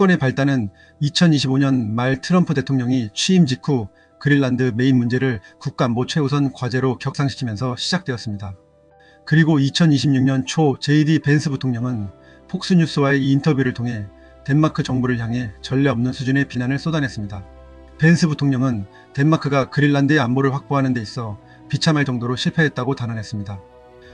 사건의 발단은 2025년 말 트럼프 대통령이 취임 직후 그린란드 메인 문제를 국가안보 최우선 과제로 격상시키면서 시작되었습니다. 그리고 2026년 초 JD 벤스 부통령은 폭스뉴스와의 인터뷰를 통해 덴마크 정부를 향해 전례 없는 수준의 비난을 쏟아냈습니다. 벤스 부통령은 덴마크가 그린란드의 안보를 확보하는 데 있어 비참할 정도로 실패했다고 단언했습니다.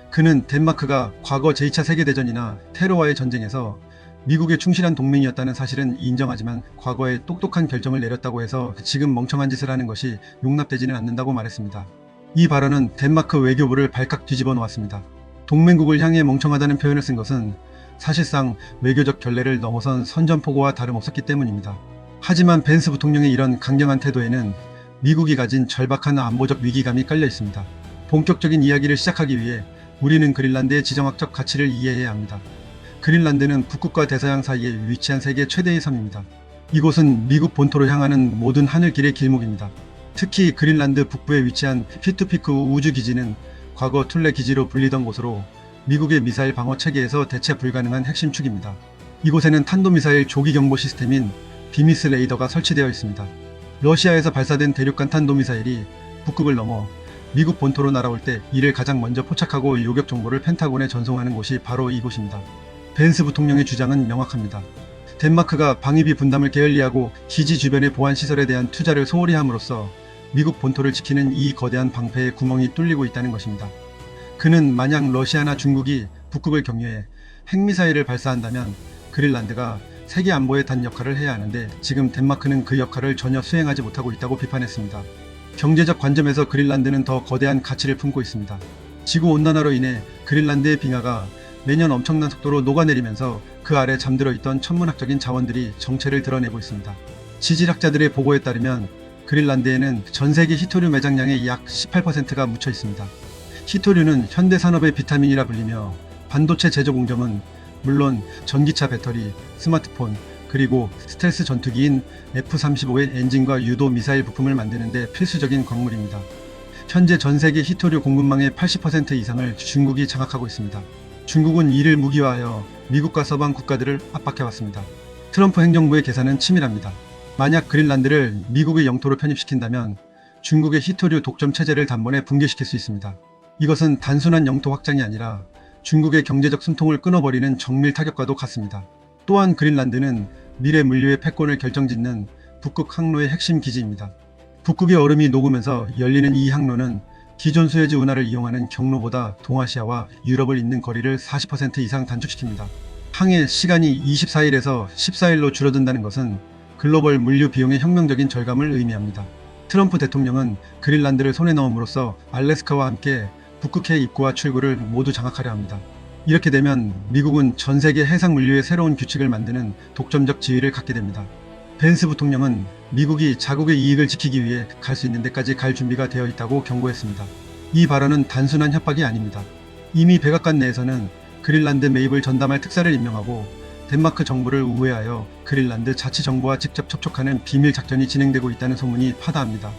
그는 덴마크가 과거 제2차 세계대전이나 테러와의 전쟁에서 미국의 충실한 동맹이었다는 사실은 인정하지만 과거에 똑똑한 결정을 내렸다고 해서 지금 멍청한 짓을 하는 것이 용납되지는 않는다고 말했습니다. 이 발언은 덴마크 외교부를 발칵 뒤집어 놓았습니다. 동맹국을 향해 멍청하다는 표현을 쓴 것은 사실상 외교적 결례를 넘어선 선전포고와 다름없었기 때문입니다. 하지만 벤스 부통령의 이런 강경한 태도에는 미국이 가진 절박한 안보적 위기감이 깔려 있습니다. 본격적인 이야기를 시작하기 위해 우리는 그린란드의 지정학적 가치를 이해해야 합니다. 그린란드는 북극과 대서양 사이에 위치한 세계 최대의 섬입니다. 이곳은 미국 본토로 향하는 모든 하늘길의 길목입니다. 특히 그린란드 북부에 위치한 피투피크 우주기지는 과거 툴레 기지로 불리던 곳으로 미국의 미사일 방어 체계에서 대체 불가능한 핵심 축입니다. 이곳에는 탄도미사일 조기 경보 시스템인 비미스 레이더가 설치되어 있습니다. 러시아에서 발사된 대륙간 탄도미사일이 북극을 넘어 미국 본토로 날아올 때 이를 가장 먼저 포착하고 요격 정보를 펜타곤에 전송하는 곳이 바로 이곳입니다. 벤스 부통령의 주장은 명확합니다. 덴마크가 방위비 분담을 게을리하고 기지 주변의 보안시설에 대한 투자를 소홀히 함으로써 미국 본토를 지키는 이 거대한 방패에 구멍이 뚫리고 있다는 것입니다. 그는 만약 러시아나 중국이 북극을 경유해 핵미사일을 발사한다면 그린란드가 세계 안보의 단 역할을 해야 하는데 지금 덴마크는 그 역할을 전혀 수행하지 못하고 있다고 비판했습니다. 경제적 관점에서 그린란드는 더 거대한 가치를 품고 있습니다. 지구온난화로 인해 그린란드의 빙하가 매년 엄청난 속도로 녹아내리면서 그 아래 잠들어 있던 천문학적인 자원들이 정체를 드러내고 있습니다. 지질학자들의 보고에 따르면 그린란드에는 전세계 히토류 매장량의 약 18%가 묻혀 있습니다. 히토류는 현대산업의 비타민이라 불리며 반도체 제조 공정은 물론 전기차 배터리, 스마트폰, 그리고 스텔스 전투기인 F-35의 엔진과 유도 미사일 부품을 만드는 데 필수적인 광물입니다. 현재 전세계 히토류 공급망의 80% 이상을 중국이 장악하고 있습니다. 중국은 이를 무기화하여 미국과 서방 국가들을 압박해왔습니다. 트럼프 행정부의 계산은 치밀합니다. 만약 그린란드를 미국의 영토로 편입시킨다면 중국의 히토류 독점 체제를 단번에 붕괴시킬 수 있습니다. 이것은 단순한 영토 확장이 아니라 중국의 경제적 숨통을 끊어버리는 정밀 타격과도 같습니다. 또한 그린란드는 미래 물류의 패권을 결정짓는 북극 항로의 핵심 기지입니다. 북극의 얼음이 녹으면서 열리는 이 항로는 기존 수에즈 운하를 이용하는 경로보다 동아시아와 유럽을 잇는 거리를 40% 이상 단축시킵니다. 항해 시간이 24일에서 14일로 줄어든다는 것은 글로벌 물류 비용의 혁명적인 절감을 의미합니다. 트럼프 대통령은 그린란드를 손에 넣음으로써 알래스카와 함께 북극해 입구와 출구를 모두 장악하려 합니다. 이렇게 되면 미국은 전 세계 해상 물류의 새로운 규칙을 만드는 독점적 지위를 갖게 됩니다. 벤스 부통령은 미국이 자국의 이익을 지키기 위해 갈 수 있는 데까지 갈 준비가 되어 있다고 경고했습니다. 이 발언은 단순한 협박이 아닙니다. 이미 백악관 내에서는 그린란드 매입을 전담할 특사를 임명하고 덴마크 정부를 우회하여 그린란드 자치정부와 직접 접촉하는 비밀 작전이 진행되고 있다는 소문이 파다합니다.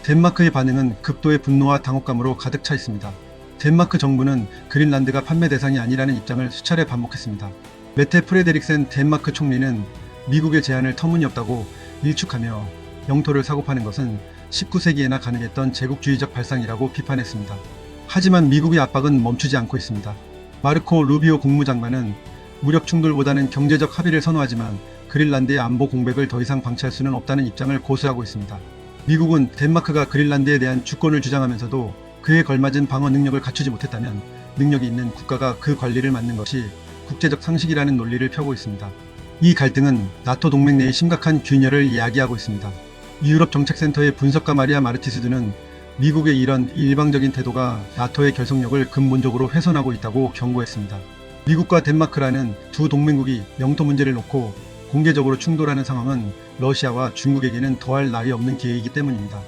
덴마크의 반응은 극도의 분노와 당혹감으로 가득 차 있습니다. 덴마크 정부는 그린란드가 판매 대상이 아니라는 입장을 수차례 반복했습니다. 메테 프레데릭센 덴마크 총리는 미국의 제안을 터무니없다고 일축하며 영토를 사고파는 것은 19세기에나 가능했던 제국주의적 발상이라고 비판했습니다. 하지만 미국의 압박은 멈추지 않고 있습니다. 마르코 루비오 국무장관은 무력 충돌보다는 경제적 합의를 선호하지만 그린란드의 안보 공백을 더 이상 방치할 수는 없다는 입장을 고수하고 있습니다. 미국은 덴마크가 그린란드에 대한 주권을 주장하면서도 그에 걸맞은 방어 능력을 갖추지 못했다면 능력이 있는 국가가 그 관리를 맡는 것이 국제적 상식이라는 논리를 펴고 있습니다. 이 갈등은 나토 동맹 내의 심각한 균열을 야기하고 있습니다. 유럽 정책센터의 분석가 마리아 마르티스드는 미국의 이런 일방적인 태도가 나토의 결속력을 근본적으로 훼손하고 있다고 경고했습니다. 미국과 덴마크라는 두 동맹국이 영토 문제를 놓고 공개적으로 충돌하는 상황은 러시아와 중국에게는 더할 나위 없는 기회이기 때문입니다.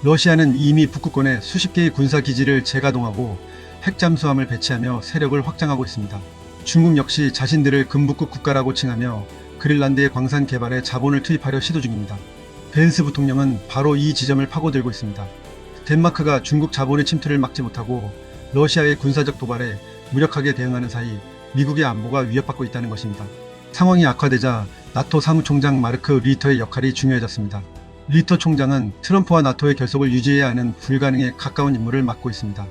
러시아는 이미 북극권에 수십 개의 군사기지를 재가동하고 핵잠수함을 배치하며 세력을 확장하고 있습니다. 중국 역시 자신들을 금북극 국가라고 칭하며 그린란드의 광산 개발에 자본을 투입하려 시도 중입니다. 벤스 부통령은 바로 이 지점을 파고들고 있습니다. 덴마크가 중국 자본의 침투를 막지 못하고 러시아의 군사적 도발에 무력하게 대응하는 사이 미국의 안보가 위협받고 있다는 것입니다. 상황이 악화되자 나토 사무총장 마르크 리터의 역할이 중요해졌습니다. 리터 총장은 트럼프와 나토의 결속을 유지해야 하는 불가능에 가까운 임무를 맡고 있습니다.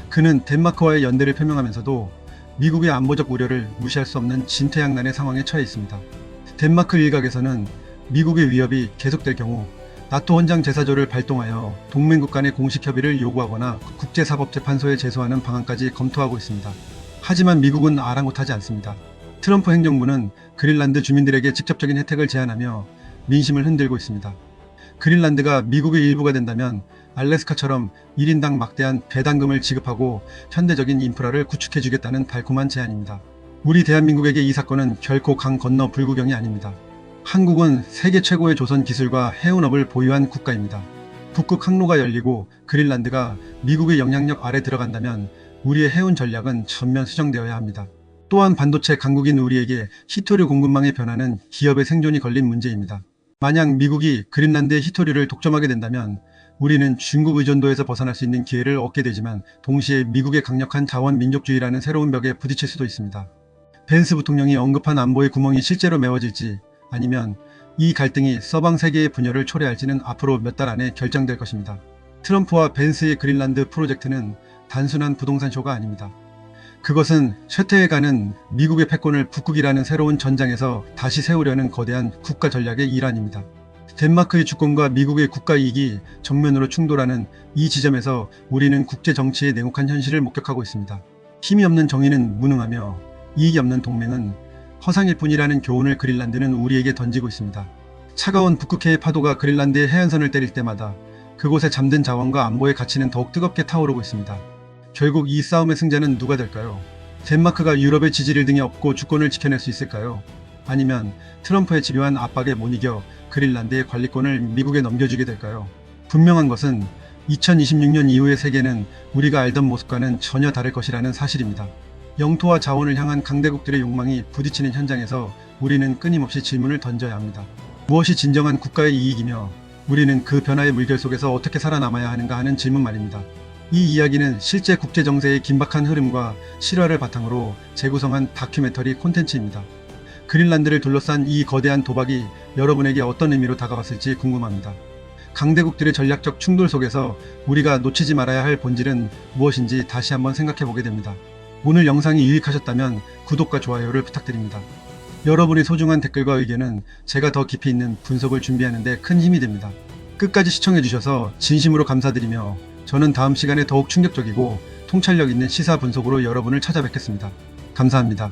그는 덴마크와의 연대를 표명하면서도 미국의 안보적 우려를 무시할 수 없는 진퇴양난의 상황에 처해 있습니다. 덴마크 일각에서는 미국의 위협이 계속될 경우 나토 헌장 제사조를 발동하여 동맹국 간의 공식 협의를 요구하거나 국제사법재판소에 제소하는 방안까지 검토하고 있습니다. 하지만 미국은 아랑곳하지 않습니다. 트럼프 행정부는 그린란드 주민들에게 직접적인 혜택을 제한하며 민심을 흔들고 있습니다. 그린란드가 미국의 일부가 된다면 알래스카처럼 1인당 막대한 배당금을 지급하고 현대적인 인프라를 구축해주겠다는 달콤한 제안입니다. 우리 대한민국에게 이 사건은 결코 강 건너 불구경이 아닙니다. 한국은 세계 최고의 조선 기술과 해운업을 보유한 국가입니다. 북극 항로가 열리고 그린란드가 미국의 영향력 아래 들어간다면 우리의 해운 전략은 전면 수정되어야 합니다. 또한 반도체 강국인 우리에게 히토류 공급망의 변화는 기업의 생존이 걸린 문제입니다. 만약 미국이 그린란드의 히토류를 독점하게 된다면 우리는 중국 의존도에서 벗어날 수 있는 기회를 얻게 되지만 동시에 미국의 강력한 자원 민족주의라는 새로운 벽에 부딪힐 수도 있습니다. 벤스 부통령이 언급한 안보의 구멍이 실제로 메워질지 아니면 이 갈등이 서방 세계의 분열을 초래할지는 앞으로 몇 달 안에 결정될 것입니다. 트럼프와 벤스의 그린란드 프로젝트는 단순한 부동산 쇼가 아닙니다. 그것은 쇠퇴해가는 미국의 패권을 북극이라는 새로운 전장에서 다시 세우려는 거대한 국가 전략의 일환입니다. 덴마크의 주권과 미국의 국가 이익이 정면으로 충돌하는 이 지점에서 우리는 국제 정치의 냉혹한 현실을 목격하고 있습니다. 힘이 없는 정의는 무능하며 이익이 없는 동맹은 허상일 뿐이라는 교훈을 그린란드는 우리에게 던지고 있습니다. 차가운 북극해의 파도가 그린란드의 해안선을 때릴 때마다 그곳에 잠든 자원과 안보의 가치는 더욱 뜨겁게 타오르고 있습니다. 결국 이 싸움의 승자는 누가 될까요? 덴마크가 유럽의 지지를 등에 업고 주권을 지켜낼 수 있을까요? 아니면 트럼프의 집요한 압박에 못 이겨 그린란드의 관리권을 미국에 넘겨주게 될까요? 분명한 것은 2026년 이후의 세계는 우리가 알던 모습과는 전혀 다를 것이라는 사실입니다. 영토와 자원을 향한 강대국들의 욕망이 부딪히는 현장에서 우리는 끊임없이 질문을 던져야 합니다. 무엇이 진정한 국가의 이익이며 우리는 그 변화의 물결 속에서 어떻게 살아남아야 하는가 하는 질문 말입니다. 이 이야기는 실제 국제정세의 긴박한 흐름과 실화를 바탕으로 재구성한 다큐멘터리 콘텐츠입니다. 그린란드를 둘러싼 이 거대한 도박이 여러분에게 어떤 의미로 다가왔을지 궁금합니다. 강대국들의 전략적 충돌 속에서 우리가 놓치지 말아야 할 본질은 무엇인지 다시 한번 생각해 보게 됩니다. 오늘 영상이 유익하셨다면 구독과 좋아요를 부탁드립니다. 여러분의 소중한 댓글과 의견은 제가 더 깊이 있는 분석을 준비하는 데 큰 힘이 됩니다. 끝까지 시청해 주셔서 진심으로 감사드리며 저는 다음 시간에 더욱 충격적이고 통찰력 있는 시사 분석으로 여러분을 찾아뵙겠습니다. 감사합니다.